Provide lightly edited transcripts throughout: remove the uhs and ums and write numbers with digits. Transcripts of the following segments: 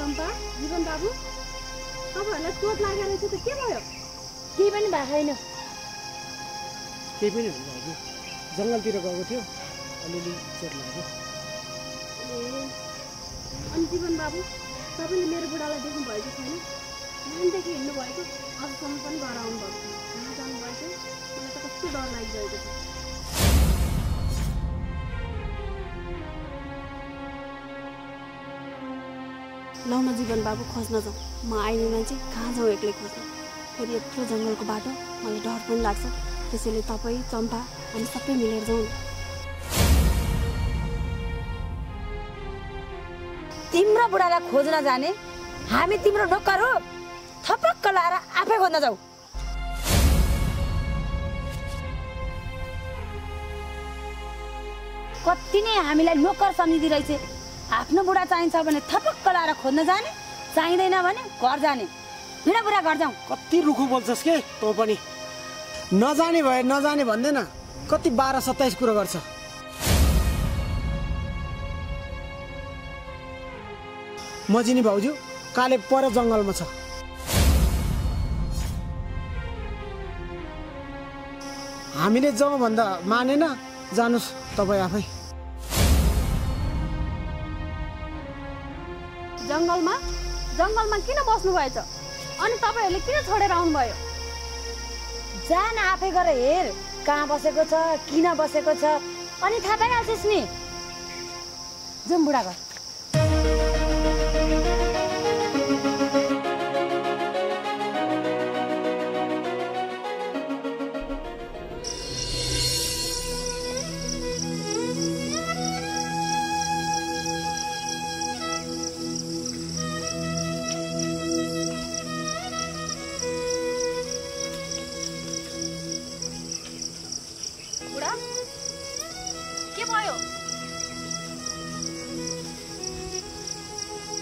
चम्पा, जीवन बाबु, तपाईहरुलाई चोट लागेर चाहिँ त के भयो? केही पनि भएको छैन। केही पनि होइन हजुर, जङ्गलतिर गएको थियो, अलिअलि चोट लाग्यो। अनि जीवन बाबु, तपाईले मेरो बुढालाई देख्नु भएको छैन? यहाँदेखि हिँड्नु भएको, अझसम्म पनि घर आउनु भएको छ। कहाँ जानु भएको? मलाई त कस्तो डर लागिरहेको छ। लौ न जीवन बाबु, खोज्न जाउँ। म आइने मान्छे कहाँ जाउँ एक्लै खोज्न? फेरि यत्रो जङ्गलको बाटो, मलाई डर पनि लाग्छ। त्यसैले तपाईँ, चम्पा, हामी सबै मिलेर जाउँ न। तिम्रो बुढालाई खोज्न जाने हामी तिम्रो नोकर हो? थपक्क लाएर आफै खोज्न जाऊ। कति नै हामीलाई नोकर सम्झिँदै रहेछ। आफ्नो बुढा चाहिन्छ भने थपक्क लाएर खोज्न जाने, चाहिँदैन भने घर जाने। हिँड बुढा, घर जाउँ। कति रुखु बोल्छस् के तँ पनि? नजाने भए नजाने भन्दैन, कति 12-27 कुरा गर्छ। मजिनी भाउजू काले पर जङ्गलमा छ। हामीले जाउँ भन्दा मानेन, जानुस् तपाईँ आफै। जङ्गलमा किन बस्नु भएछ? अनि तपाईहरुले किन छोडेर आउनुभयो? जान आफै गएर हेर, कहाँ बसेको छ, किन बसेको छ, अनि थाहा पाइहाल्छस् नि। जाउँ बुढा घर।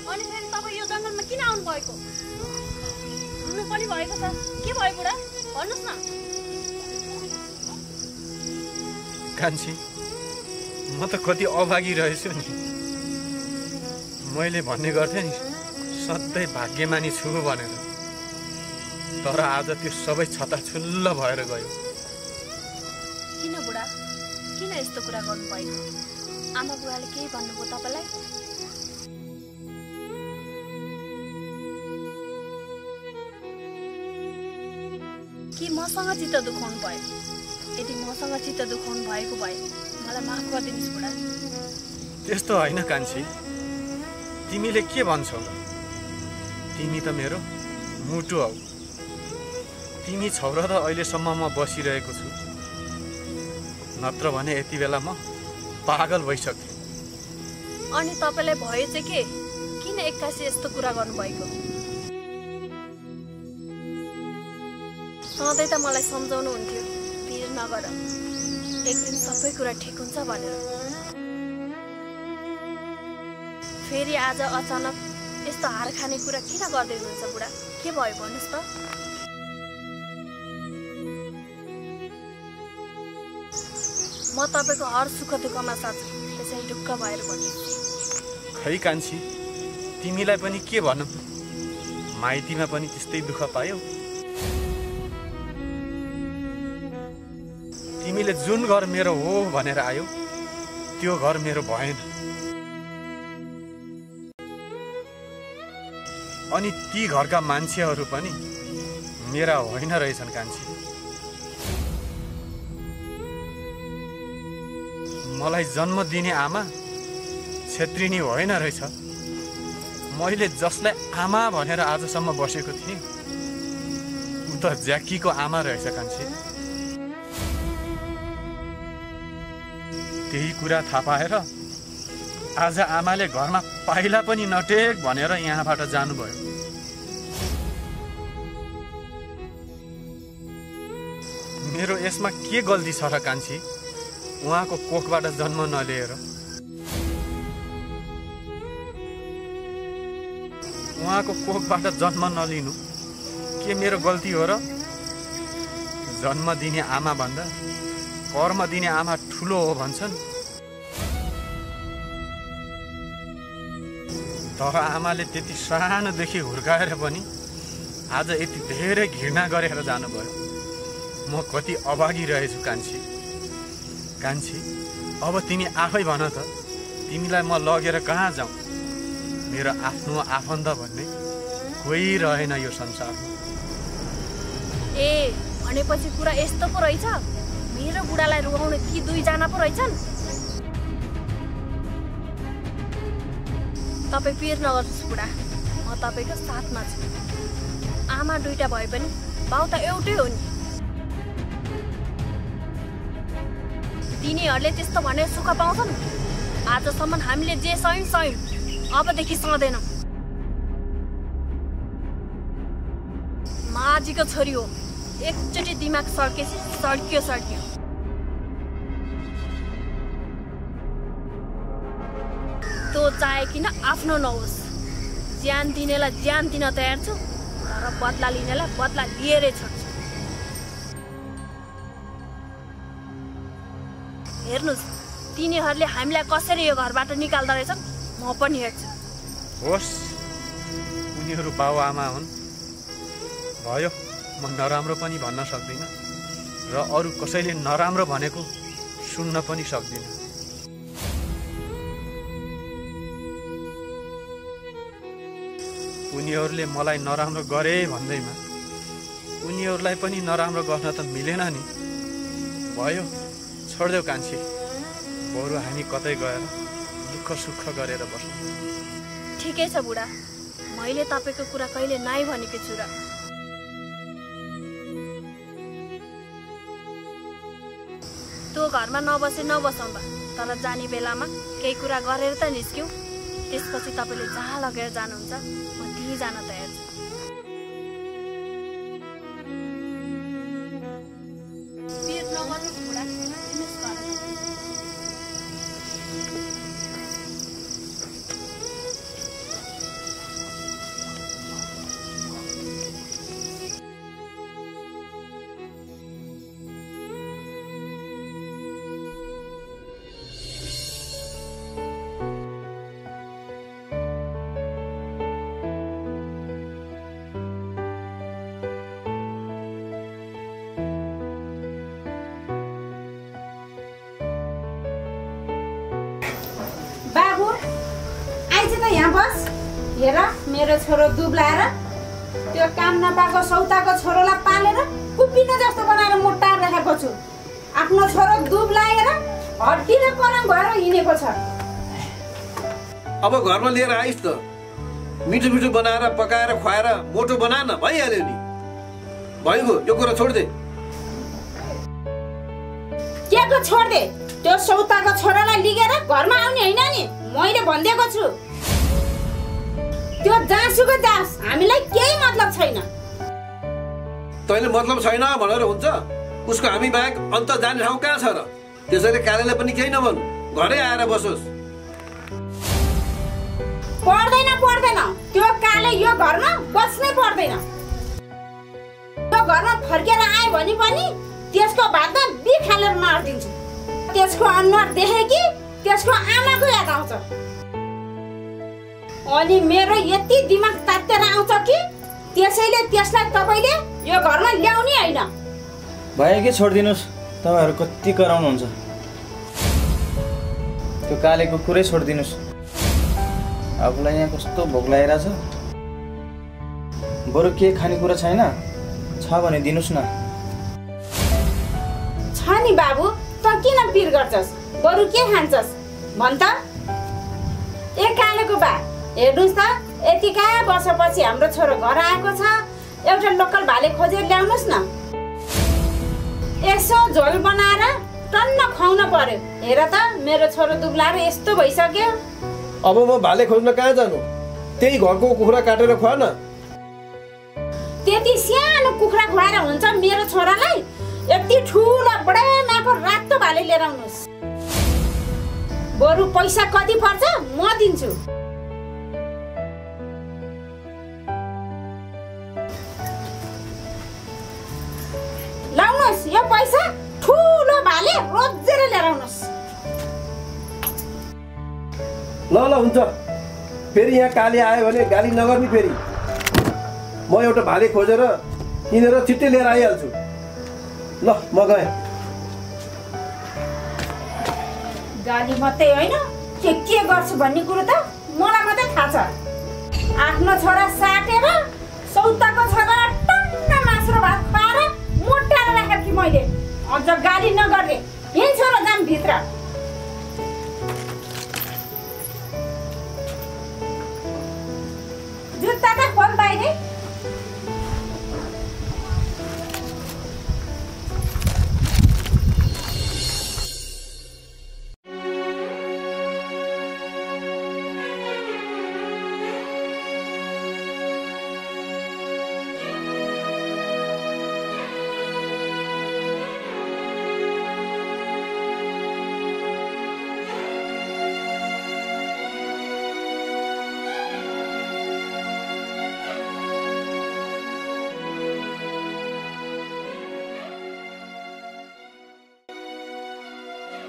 अनि फेरि तपाईँ यो जङ्गलमा किन आउनु भएको? हुनु पनि भएको छ। के भयो बुढा? भन्नुस् न। कान्छी, म त कति अभागी रहेछु नि। मैले भन्ने गर्थेँ नि, सधैँ भाग्यमानी छु भनेर। तर आज त्यो सबै छताछुल्ल भएर गयो। किन बुढा? किन यस्तो कुरा गर्नुभएको? आमा बुवाले केही भन्नुभयो तपाईँलाई? कि मसँग चित्त दुखाउनु भयो? यदि मसँग चित्त दुखाउनु भएको भए मलाई माफ गरिदिनुहोस् बुढा। त्यस्तो होइन कान्छी, तिमीले के भन्छौ? तिमी त मेरो मुटु हौ। तिमी छौ र त अहिलेसम्म म बसिरहेको छु, नत्र भने यति बेला म पागल भइसकेँ। अनि तपाईँलाई भयो चाहिँ के? किन एक्कासी यस्तो कुरा गर्नुभएको? सधैँ त मलाई सम्झाउनु हुन्थ्यो, पिर नगर, एक दिन सबै कुरा ठिक हुन्छ भनेर। फेरि आज अचानक यस्तो हार खाने कुरा किन गर्दै हुनुहुन्छ बुढा? के भयो भन्नुहोस् त? म तपाईँको हर सुख दुःखमा साथ छु, त्यसैले ढुक्क भएर भन्नु। खै कान्छी, तिमीलाई पनि के भनौँ? माइतीमा पनि त्यस्तै दुःख पायौ। तिमीले जुन घर मेरो हो भनेर आयो, त्यो घर मेरो भएन। अनि ती घरका मान्छेहरू पनि मेरा होइन रहेछन् कान्छी। मलाई जन्म दिने आमा छेत्रिनी होइन रहेछ। मैले जसलाई आमा भनेर आजसम्म बसेको थिएँ, ऊ त ज्याकीको आमा रहेछ कान्छी। त्यही कुरा थाहा पाएर आज आमाले घरमा पाइला पनि नटेक भनेर यहाँबाट जानुभयो। मेरो यसमा के गल्ती छ र कान्छी? उहाँको कोखबाट जन्म नलिएर, उहाँको कोखबाट जन्म नलिनु के मेरो गल्ती हो र? जन्म दिने आमा भन्दा कर्म दिने आमा ठुलो हो भन्छन्। तर आमाले त्यति सानोदेखि हुर्काएर पनि आज यति धेरै घृणा गरेर जानुभयो। म कति अभागी रहेछु कान्छी। कान्छी, अब तिमी आफै भन त, तिमीलाई म लगेर कहाँ जाउँ? मेरो आफ्नो आफन्त भन्ने कोही रहेन यो संसारमा। ए भनेपछि कुरा यस्तो पो रहेछ। मेरो बुढालाई रुवाउने ती दुईजना पो रहेछन्। तपाईँ पिर नगर्नुहोस् बुढा, म तपाईँको साथमा छु। आमा दुईटा भए पनि बाउ त एउटै हो नि। तिनीहरूले त्यस्तो भने सुख पाउँछन्? आजसम्म हामीले जे सयौँ अबदेखि सहँदैनौँ। माझीको छोरी हो, एकचोटि दिमाग सड्केपछि सड्कियो। त्यो चाहे किन आफ्नो नहोस्। ज्यान दिनेलाई ज्यान दिन तयार छु, तर बदला लिनेलाई बदला लिएरै छोड्छु। हेर्नुहोस्, तिनीहरूले हामीलाई कसरी यो घरबाट निकाल्दो रहेछन्, म पनि हेर्छु। होस्, उनीहरू बाउ आमा हुन्, भयो। म नराम्रो पनि भन्न सक्दिनँ र अरू कसैले नराम्रो भनेको सुन्न पनि सक्दिनँ। उनीहरूले मलाई नराम्रो गरे भन्दैमा उनीहरूलाई पनि नराम्रो गर्न त मिलेन नि। भयो, छोड्देऊ कान्छी। बरु हामी कतै गएर दुःख सुख गरेर बस्छौँ। ठिकै छ बुढा, मैले तपाईँको कुरा कहिले नाइ भनेको छु र। त्यो घरमा नबसौँ बा, तर जाने बेलामा केही कुरा गरेर त निस्क्यौँ। त्यसपछि तपाईँले जहाँ लगेर जानुहुन्छ म त्यहीँ जान तयार छु। पिर नगर्नुहोस् बुढा, हिँड्नुहोस् घर। यहाँ बस। हेर, मेरो छोरो दुब्लाएर त्यो काम नपाएको सौताको छोरोलाई पालेर कुपिने जस्तो बनाएर मोटाएर राखेको छु। आफ्नो छोरो दुब्लाएर हड्डी र करम भएर हिँडेको छ। अब घरमा लिएर आइस् त, मिठो मिठो बनाएर पकाएर खुवाएर मोटो बना न, भइहाल्यो नि। भइगयो, यो कुरा छोड्दे। के को छोड्दे? त्यो सौताको छोरालाई लिएर घरमा आउने होइन नि, मैले भनिदिएको छु। त्यो जहाँसुकै जाओस्, हामीलाई केही मतलब छैन। तैँले मतलब छैन भनेर हुन्छ? उसको हामी बाहेक अन्त जाने ठाउँ कहाँ छ र? त्यसैले कालेलाई पनि केही नभन्, घरै आएर बसोस्। पर्दैन, त्यो काले यो घरमा बस्नै पर्दैन। त्यो घरमा फर्केर आयो भने पनि त्यसको भातमा बिखालेर मारिदिन्छु। त्यसको अनुहार देखे कि त्यसको आमाको याद आउँछ। अनि मेरो यति दिमाग तातेर आउँछ कि त्यसैले त्यसलाई तपाईँले यो घरमा ल्याउने होइन। भयो कि छोडिदिनुहोस्, तपाईँहरू कति कराउनुहुन्छ। त्यो कालेको कुरै छोडिदिनुहोस्। आफूलाई यहाँ कस्तो भोक लागिरहेछ। बरु के खानेकुरा छैन? छ भने दिनुहोस् न। छ नि बाबु, त किन पिर गर्छस्? बरु के खान्छस् भन् त? ए कालेको बा, हेर्नुहोस् त, यतिका वर्षपछि हाम्रो छोरो घर आएको छ। एउटा लोकल भाले खोजेर ल्याउनुहोस् न। यसो झोल बनाएर टन्न खुवाउन पर्यो। हेर त, मेरो छोरो दुब्लाएर यस्तो भइसक्यो। अब म भाले खोज्न कहाँ जानु? त्यही घरको कुखुरा काटेर खुवा न। त्यति सानो कुखुरा खुवाएर हुन्छ मेरो छोरालाई? यति ठुलो बडामाको रातो भाले लिएर आउनुहोस्। बरु पैसा कति पर्छ म दिन्छु। लाउनुहोस् यो पैसा, ठुलो भाले रोजेर लिएर आउनुहोस्। ल हुन्छ, फेरि यहाँ काले आयो भने गाली नगर्ने फेरि। म एउटा भाले खोजेर किनेर छिट्टै लिएर आइहाल्छु। ल म गएँ। गाली मात्रै होइन के गर्छु भन्ने कुरो त मलाई मात्रै थाहा छ। आफ्नो छोरा साटेर सौताको छोरा टन्न मासु र भात खुवाएर मोटाएर राखेको थिएँ मैले। अझ गाली नगर्ने यहीँ छोरा जाम भित्र। जुत्ता त खोल बाहिर।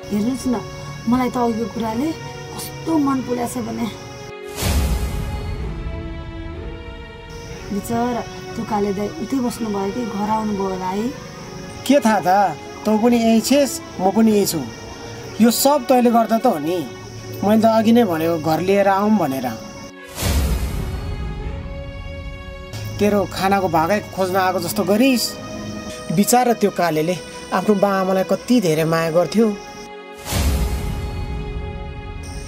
हेर्नुहोस् न, मलाई त अघिको कुराले कस्तो मन पुर्याछ भने। बिचरा त्यो काले दाइ उतै बस्नुभयो कि घर आउनुभयो होला है? के थाहा त, तँ पनि यहीँ छेस् म पनि यहीँ छु। यो सब तैँले गर्दा त हो नि। मैले त अघि नै भनेको घर लिएर आऊँ भनेर। तेरो खानाको भागै खोज्न आएको जस्तो गरिस्। बिचरा त्यो कालेले आफ्नो बाआमालाई कति धेरै माया गर्थ्यो,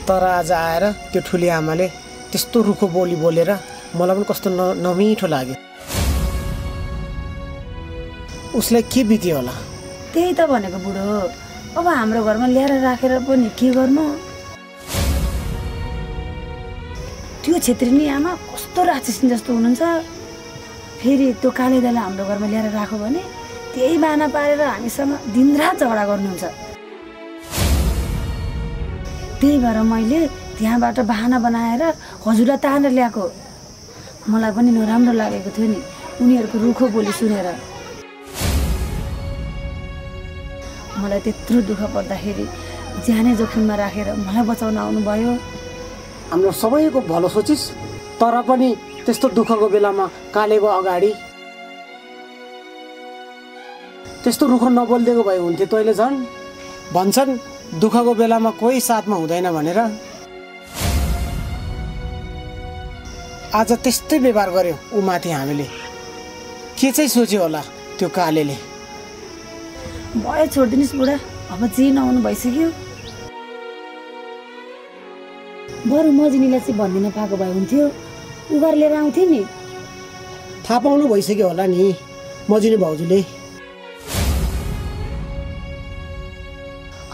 तर आज आएर त्यो ठुली आमाले त्यस्तो रुखो बोली बोलेर मलाई पनि कस्तो नमिठो लाग्यो। उसलाई के बित्यो होला? त्यही त भनेको बुढो, अब हाम्रो घरमा ल्याएर राखेर पनि के गर्नु? त्यो छेत्रिनी आमा कस्तो राक्षसी जस्तो हुनुहुन्छ। फेरि त्यो काले दाइलाई हाम्रो घरमा ल्याएर राख्यो भने त्यही बाना पारेर हामीसँग दिनरात झगडा गर्नुहुन्छ। त्यही भएर मैले त्यहाँबाट बहाना बनाएर हजुरलाई तानेर ल्याएको। मलाई पनि नराम्रो लागेको थियो नि उनीहरूको रुखो बोली सुनेर। मलाई त्यत्रो दुःख पर्दाखेरि ज्यानै जोखिममा राखेर मलाई बचाउन आउनुभयो। हाम्रो सबैको भलो सोचिस्, तर पनि त्यस्तो दुःखको बेलामा कालेको अगाडि त्यस्तो रुखो नबोलिदिएको भए हुन्थ्यो। तैँले झन् भन्छन् दुःखको बेलामा कोही साथमा हुँदैन भनेर। आज त्यस्तै व्यवहार गर्यो ऊ माथि हामीले। के चाहिँ सोच्यो होला त्यो कालेले? भयो छोडिदिनुहोस् बुढा, अब जे नआउनु भइसक्यो। बरु मजिनीलाई चाहिँ भनिदिन पाएको भए हुन्थ्यो, उ घर लिएर आउँथ्यो नि। थाहा पाउनु भइसक्यो होला नि मजिनी भाउजूले।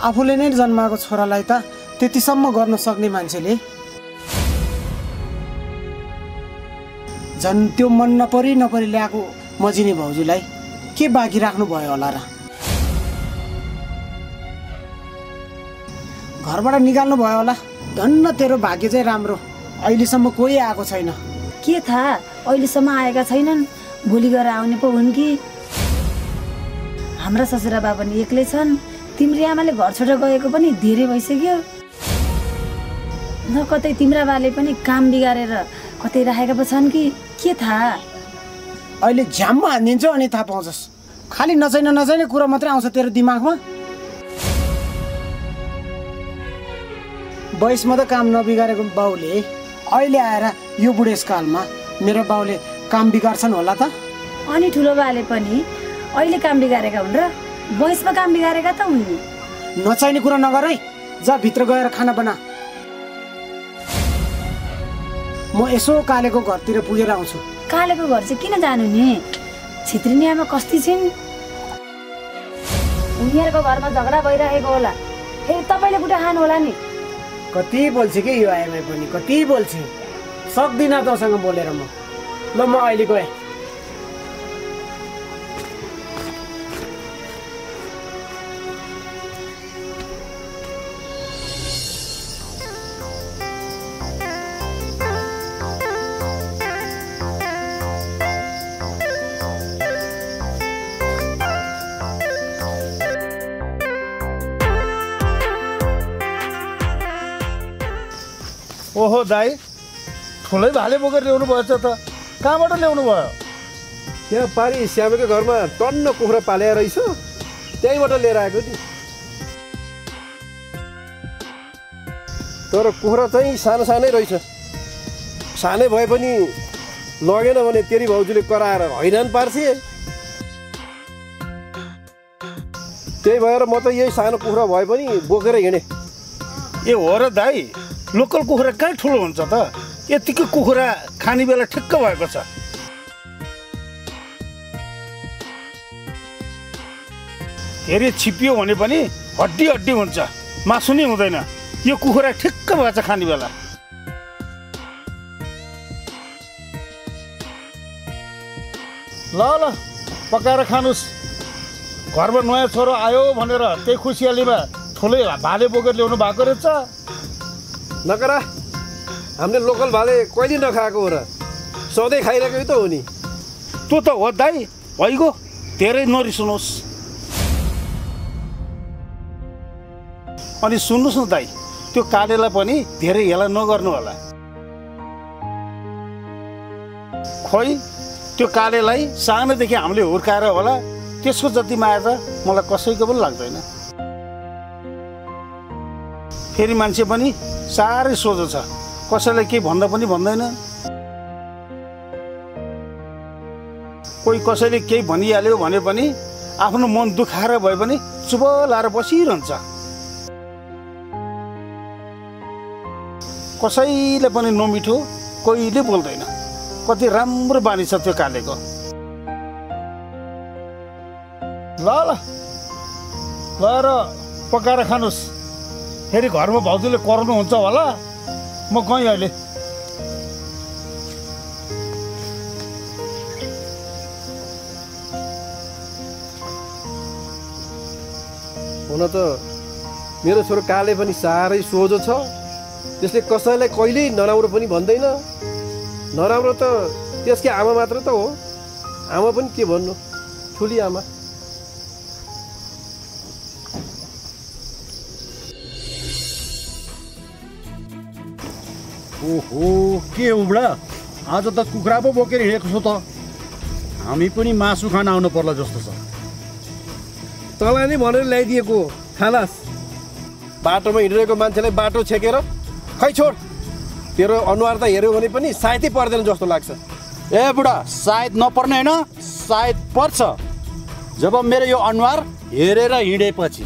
आफूले नै जन्माएको छोरालाई त त्यतिसम्म गर्न सक्ने मान्छेले झन् त्यो मन नपरी ल्याएको मजिनी भाउजूलाई के बाँकी राख्नु भयो होला र? घरबाट निकाल्नु भयो होला। धन्न तेरो भाग्य चाहिँ राम्रो, अहिलेसम्म कोही आएको छैन। के थाहा अहिलेसम्म आएका छैनन्, भोलि गएर आउने पो हुन् कि। हाम्रा ससुरा बा पनि एक्लै छन्। तिम्रो आमाले घर छोडेर गएको पनि धेरै भइसक्यो। न कतै तिम्रा बाले पनि काम बिगारेर कतै राखेका पो छन् कि के थाहा। अहिले झ्याम्म हानिदिन्छु अनि थाहा पाउँछस्। खालि नचाहिने कुरा मात्रै आउँछ तेरो दिमागमा। वयसमा त काम नबिगारेको बाउले अहिले आएर यो बुढेसकालमा मेरो बाउले काम बिगार्छन् होला त? अनि ठुलो बाले पनि अहिले काम बिगारेका हुन् र वयसमा काम बिगारेका त हुन्। नचाहिने कुरा नगर है, जा भित्र गएर खाना बना। म यसो कालेको घरतिर पुगेर आउँछु। कालेको घर चाहिँ किन जानु नि? छेत्रिनी आमा कस्ती छिन्? उनीहरूको घरमा झगडा भइरहेको होला, फेरि तपाईँले बुढा खानु होला नि। कति बोल्छ कि यो आएमै पनि, कति बोल्छ। सक्दिनँ तँसँग बोलेर म। ल म अहिले गएँ। ओहो दाई, ठुलै भाले बोकेर ल्याउनु भएछ त कहाँबाट ल्याउनु भयो यहाँ पारि श्यामेको घरमा टन्न कुखुरा पालेर रहेछ त्यहीँबाट लिएर आएको नि तर कुखुरा चाहिँ सानो सानै रहेछ सानै भए पनि लगेन भने तेरी भाउजूले कराएर हैरान पार्छ त्यही भएर म त यही सानो कुखुरा भए पनि बोकेर हिँडेँ ए हो र दाइ लोकल कुखुरा कहाँ ठुलो हुन्छ त यतिकै कुखुरा खाने बेला ठिक्क भएको छ धेरै छिपियो भने पनि हड्डी हड्डी हुन्छ मासु नै हुँदैन यो कुखुरा ठिक्क भएछ खाने बेला ल ल पकाएर खानुस् घरमा नयाँ छोरो आयो भनेर त्यही खुसियालीमा ठुलै भाले बोकेर ल्याउनु भएको रहेछ नकरा हामीले लोकल भाले कहिले नखाएको हो र सधैँ खाइरहेकै त हो नि त्यो त हो दाइ भइगयो धेरै नरिसाउनुहोस् अनि सुन्नुहोस् न दाइ त्यो कालेलाई पनि धेरै हेला नगर्नु होला खोइ त्यो कालेलाई सानोदेखि हामीले हुर्काएर होला त्यसको जति माया त मलाई कसैको पनि लाग्दैन फेरि मान्छे पनि साह्रै सोझो छ कसैलाई केही भन्दा पनि भन्दैन कोही कसैले केही भनिहाल्यो भने पनि आफ्नो मन दुखाएर भए पनि चुप लाएर बसिरहन्छ कसैले पनि नमिठो कोहीले बोल्दैन कति राम्रो बानी छ त्यो कालेको ल ल गएर पकाएर खानुहोस् फेरि घरमा भाउजूले कराउनुहुन्छ होला म गएँ अहिले हुन त मेरो छोरो काले पनि साह्रै सोझो छ त्यसले कसैलाई कहिल्यै नराम्रो पनि भन्दैन नराम्रो त त्यसकै आमा मात्र त हो आमा पनि के भन्नु ठुली आमा ओहो के हो बुढा आज त कुखुरा पो बोकेर हिँडेको छु त हामी पनि मासु खान आउनु पर्ला जस्तो छ तँलाई नै भनेर ल्याइदिएको खालास बाटोमा हिँडिरहेको मान्छेलाई बाटो छेकेर खै छोड तेरो अनुहार त हेऱ्यो भने पनि सायदै पर्दैन जस्तो लाग्छ ए बुढा सायद नपर्ने होइन सायद पर्छ जब मेरो यो अनुहार हेरेर हिँडेपछि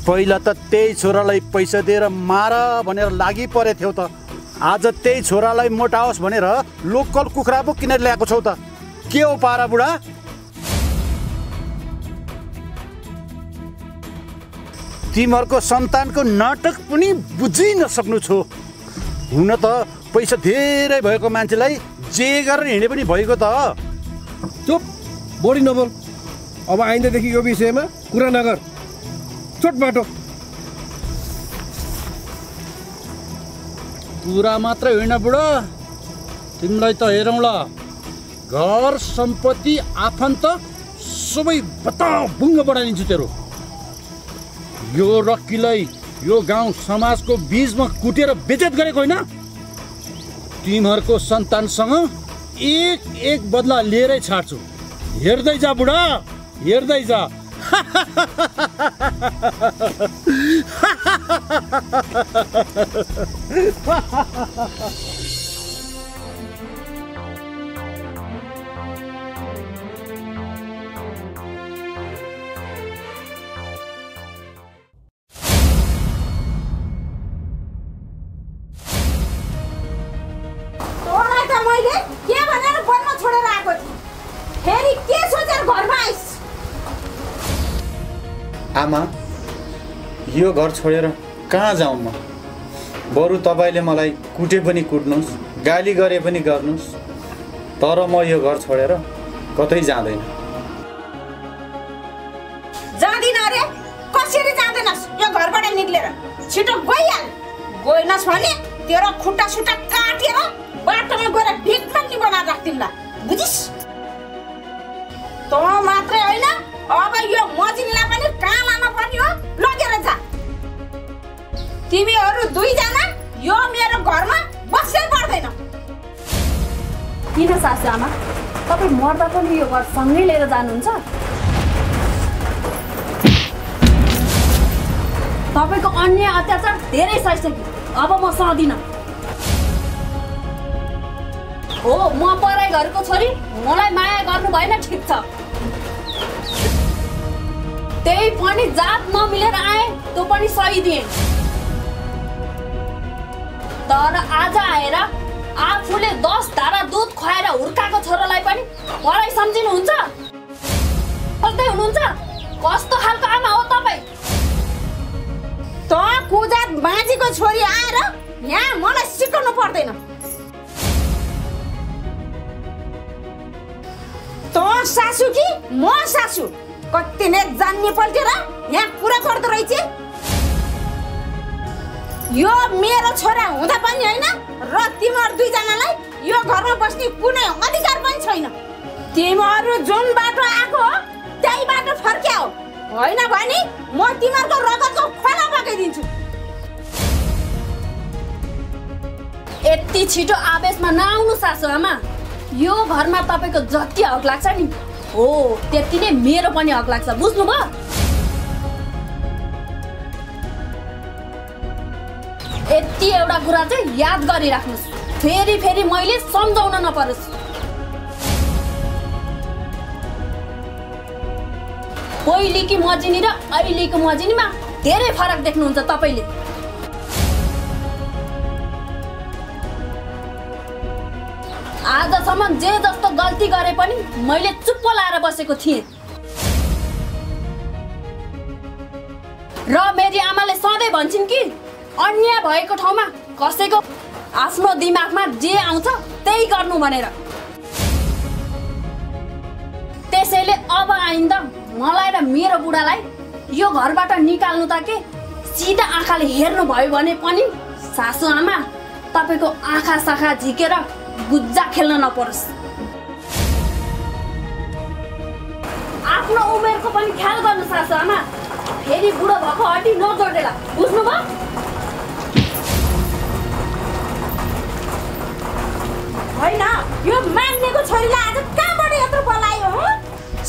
पहिला त त्यही छोरालाई पैसा दिएर मार भनेर लागि परे थियौ त आज त्यही छोरालाई मोटाओस् भनेर लोकल कुखुरा पो किनेर ल्याएको छौ त के हो पारा बुढा तिमीहरूको सन्तानको नाटक पनि बुझि नसक्नु छु हुन त पैसा धेरै भएको मान्छेलाई जे गरेर हिँडे पनि भइगयो त चुप बढी नबोल अब आइन्दादेखि यो विषयमा कुरा नगर छोट बाटो कुरा मात्र होइन बुढा तिमीलाई त हेरौँ ल घर सम्पत्ति आफन्त सबै बताबुङ्ग बढाइदिन्छु तेरो यो रक्कीलाई यो गाउँ समाजको बीचमा कुटेर बेचेत गरेको होइन तिमीहरूको सन्तानसँग एक एक बदला लिएरै छाड्छु हेर्दै जा बुढा हेर्दै जा आमा यो घर छोडेर कहाँ जाउँ म बरु तपाईँले मलाई कुटे पनि कुट्नुहोस् गाली गरे पनि गर्नुहोस् तर म यो घर छोडेर कतै जाँदैन जाँदिन अरे कसरी जाँदैनस् यो घरबाट निक्लेर छिटो गइहाल गएनस् भने तेरो खुट्टा सुट्टा काटेर बाटोमा गएर भिख माग्ने बनाएर राख्दिउँला बुझिस् त मात्रै होइन अब यो मजिनलाई पनि कहाँ लान पर्ने हो लगेर जा तिमीहरू दुईजना यो मेरो घरमा बस्नै पर्दैन। किन सासू आमा तपाईँ मर्दा पनि यो घर सँगै लिएर जानुहुन्छ? तपाईँको अन्याय अत्याचार धेरै सहिसक्यो, अब म सहदिनँ। हो म पराई घरको छोरी, मलाई माया गर्नु भएन ठिक छ, त्यही पनि जात नमिलेर आए त्यो पनि सहिदिए। तर आज आएर आफूले 10 धारा दुध खुवाएर हुर्काएको छोरालाई पनि पराई सम्झिनुहुन्छ? सोच्दै हुनुहुन्छ कस्तो खालको आमा हो तपाईँ? त कुजात बाँझीको छोरी आएर यहाँ मलाई सिकाउनु पर्दैन। त सासू कि म सासू कति नै जान्ने पल्टेर यहाँ कुरा गर्दो रहेछ। यो मेरो छोरा हुँदा पनि होइन र तिमीहरू दुईजनालाई यो घरमा बस्ने कुनै अधिकार पनि छैन। तिमीहरू जुन बाटो आएको त्यही बाटो फर्क्याओ, होइन भने म तिमीहरूको रगतको खोला बगाइदिन्छु। यति छिटो आवेशमा नआउनु सासू आमा। यो घरमा तपाईँको जति हक लाग्छ नि हो त्यति नै मेरो पनि हक लाग्छ, बुझ्नुभयो? यति एउटा कुरा चाहिँ याद गरिराख्नुहोस्, फेरि फेरि मैले सम्झाउन नपरोस्। पहिलेकी मजिनी र अहिलेको मजिनीमा धेरै फरक देख्नुहुन्छ तपाईँले। आजसम्म जे जस्तो गल्ती गरे पनि मैले चुप्प लाएर बसेको थिएँ र मेरी आमाले सधैँ भन्छन् कि अन्याय भएको ठाउँमा कसैको आफ्नो दिमागमा जे आउँछ त्यही गर्नु भनेर। त्यसैले अब आइन्दा मलाई र मेरो बुढालाई यो घरबाट निकाल्नु त के सिधा आँखाले हेर्नु भयो भने पनि सासू आमा तपाईँको आँखा साखा झिकेर गुज्जा खेल्न नपरोस्। आफ्नो उमेरको पनि ख्याल गर्नु सासू आमा, फेरि बुढो भएको हड्डी नजोडेला, बुझ्नुभयो? होइन यो मान्नेको छोरीलाई आज कहाँबाट यत्रो बोलायो हो?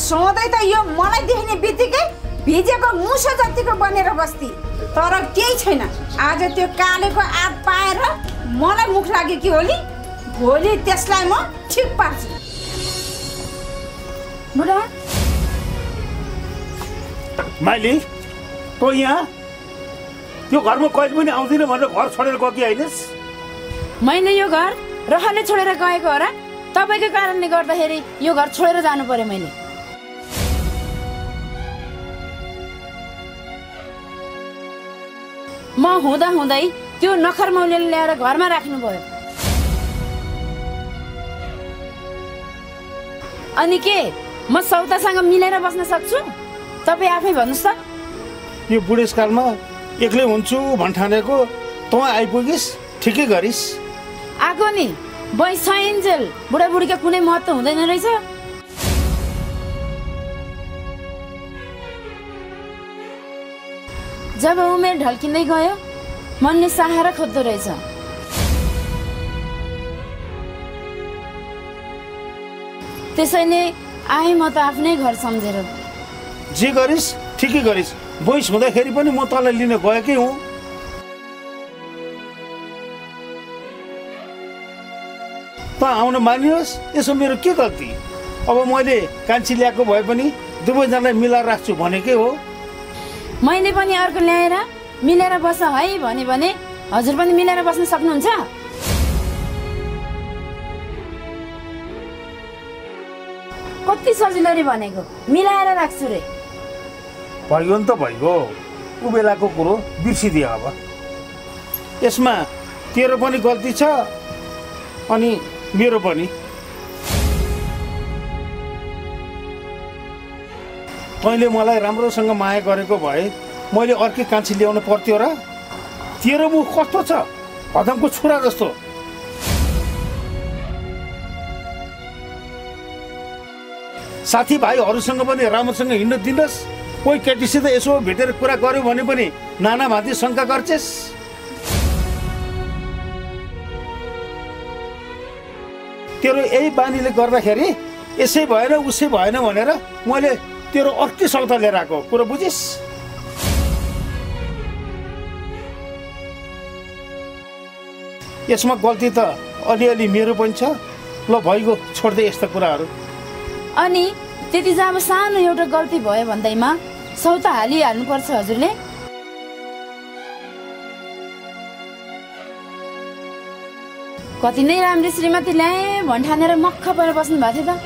सधैँ त यो मलाई देख्ने बित्तिकै भिजेको मुसो जतिको बनेर बस्ती, तर केही छैन। आज त्यो कालेको आद पाएर मलाई मुख लाग्यो कि होली, भोलि त्यसलाई म ठिक पार्छु। बुढा माइली तँ यहाँ यो घरमा कहिले पनि आउँदिन भनेर घर छोडेर गयो कि होइनस्? मैले यो घर रहने छोडेर गएको हो र? तपाईँको कारणले गर्दाखेरि यो घर छोडेर जानु पर्यो मैले। म हुँदा हुँदै त्यो नखर मौलीले ल्याएर घरमा राख्नुभयो। अनि के म सौतासँग मिलेर बस्न सक्छु? तपाईँ आफै भन्नुहोस् त। यो बुढेसकालमा एक्लै हुन्छु भन्ठानेको तँ आइपुगिस्, ठिकै गरिस्। आएको नि बैस छैन्जेल बुढाबुढीको कुनै महत्त्व हुँदैन रहेछ। जब उमेर ढल्किँदै गयो मनले सहारा खोज्दो रहेछ। त्यसैले आएँ म त आफ्नै घर सम्झेर। जे गरिस् ठिकै गरिस्। बैस हुँदाखेरि पनि म तँलाई लिन गएकै हुँ। त आउन मानियोस्, यसो मेरो के गल्ती? अब मैले कान्छी ल्याएको भए पनि दुवैजनालाई मिलाएर राख्छु भनेकै हो। मैले पनि अर्को ल्याएर मिलेर बस है भने हजुर पनि मिलेर बस्न सक्नुहुन्छ? कति सजिलो रे भनेको, मिलाएर राख्छु रे। भयो नि त भइगयो, ऊ बेलाको कुरो बिर्सिदियो। अब यसमा तेरो पनि गल्ती छ अनि मेरो पनि। तैँले मलाई राम्रोसँग माया गरेको भए मैले अर्कै कान्छी ल्याउनु पर्थ्यो र? तेरो मुख कस्तो छ, हदमको छुरा जस्तो। साथीभाइहरूसँग पनि राम्रोसँग हिँड्न दिनुहोस्। कोही केटीसित यसो भेटेर कुरा गर्यो भने पनि नाना भाँती शङ्का गर्छेस्। तेरो यही बानीले गर्दाखेरि यसै भएन उसै भएन भनेर मैले तेरो अर्कै सौदा लिएर आएको कुरो बुझिस्? यसमा गल्ती त अलिअलि मेरो पनि छ। ल भइगयो, छोड्दै यस्ता कुराहरू। अनि त्यति जब सानो एउटा गल्ती भयो भन्दैमा सौता हालिहाल्नुपर्छ हजुरले? कति नै राम्री श्रीमती ल्याए भन्ठानेर मक्ख परेर बस्नु भएको थियो त।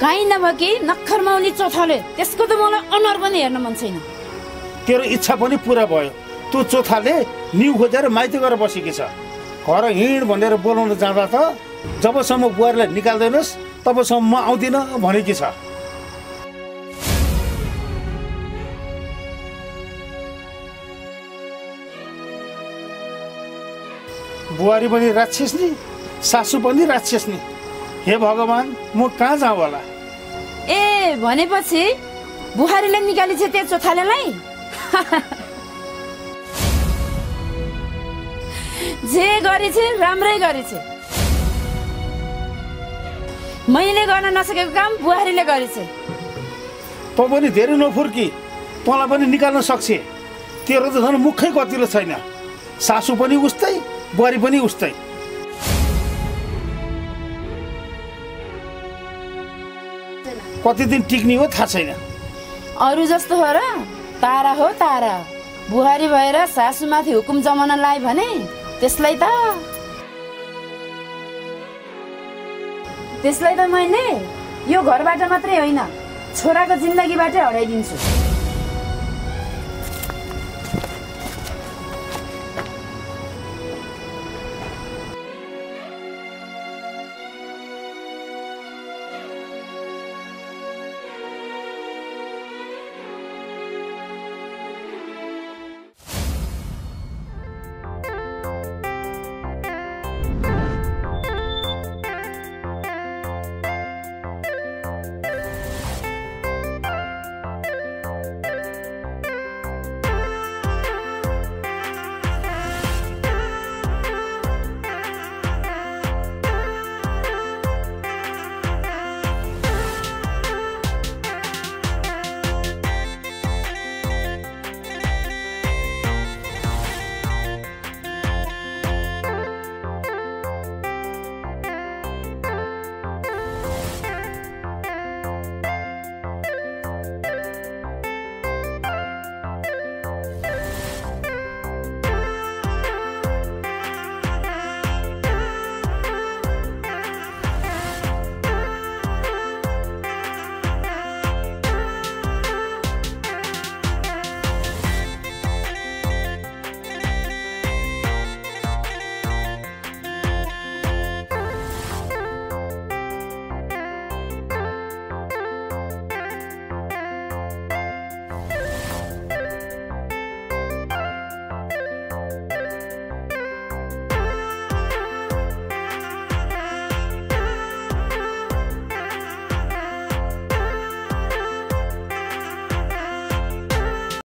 काहीँ नभए कि नक्खर माउली चोथाले त्यसको त मलाई अनुहार पनि हेर्न मन छैन। तेरो इच्छा पनि पुरा भयो। त्यो चोथाले निउ खोजेर माइती गरेर बसेकी छ। घर हिँड भनेर बोलाउन जाँदा त जबसम्म बुहारीलाई निकाल्दैनस् तबसम्म म आउँदिनँ भनेकी छ। बुहारी पनि राक्षस नि, सासू पनि राक्षस नि। हे भगवान्, म कहाँ जाउँ होला? ए भनेपछि बुहारीले निकाली छ त्यो चोथालेलाई? जे गरेछ राम्रै गरेछ। मैले गर्न नसकेको काम बुहारीले गरेछ। तँ पनि धेरै नफुर्की, तँलाई पनि निकाल्न सक्छ। तेरो त झन् मुखै कतिलो छैन। सासू पनि उस्तै, बुहारी पनि उस्तै। कति दिन टिक्ने हो थाहा छैन। अरू जस्तो हो र? तारा हो तारा। बुहारी भएर सासूमाथि हुकुम जमाउन लाए भने त्यसलाई त मैले यो घरबाट मात्रै होइन छोराको जिन्दगीबाटै हटाइदिन्छु।